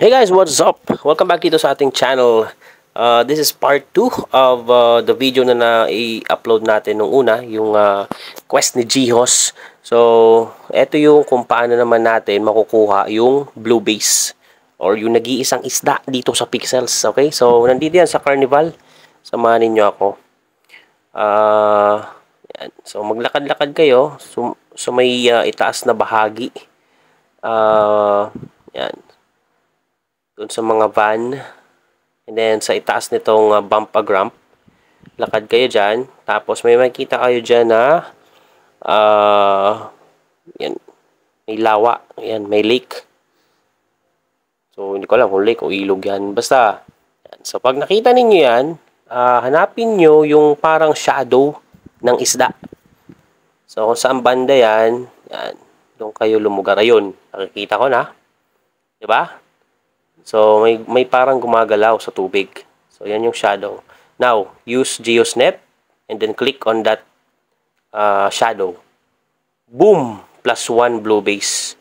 Hey guys, what's up? Welcome back dito sa ating channel. This is part 2 of the video na na-upload natin nung una, yung quest ni Gihos. So, eto yung kung paano naman natin makukuha yung blue base or yung nag-iisang isda dito sa Pixels. Okay? So, nandito yan sa Carnival. Samahan ninyo ako. Yan. So, maglakad-lakad kayo so may itaas na bahagi. Yan. Doon sa mga van, and then sa itaas nitong bump ramp, lakad kayo dyan, tapos may makikita kayo dyan na yan, may lawa, yan, may lake. So hindi ko alam kung lake o ilog yan, basta yan. So pag nakita ninyo yan, hanapin nyo yung parang shadow ng isda. So kung saan banda yan, yan, doon kayo lumugar. Ayun, nakikita ko na, diba? So, may parang gumagalaw sa tubig. So, yan yung shadow. Now, use GeoSnap and then click on that shadow. Boom! +1 blue base.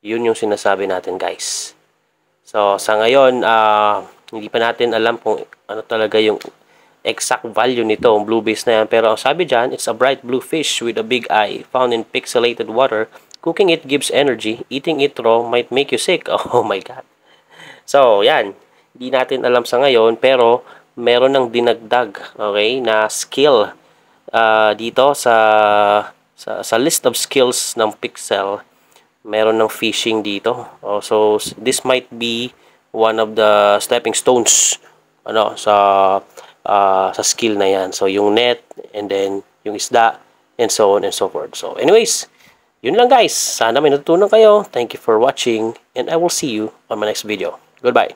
Yun yung sinasabi natin, guys. So, sa ngayon, hindi pa natin alam kung ano talaga yung exact value nito, ang blue base na yan. Pero ang sabi dyan, it's a bright blue fish with a big eye found in pixelated water. Cooking it gives energy. Eating it raw might make you sick. Oh my God. So, yan. Hindi natin alam sa ngayon, pero meron ng dinagdag, okay, na skill dito sa list of skills ng Pixel. Meron ng fishing dito. So, this might be one of the stepping stones sa skill na yan. So, yung net, and then yung isda, and so on and so forth. So, anyways, yun lang guys. Sana may natutunan kayo. Thank you for watching, and I will see you on my next video. Goodbye.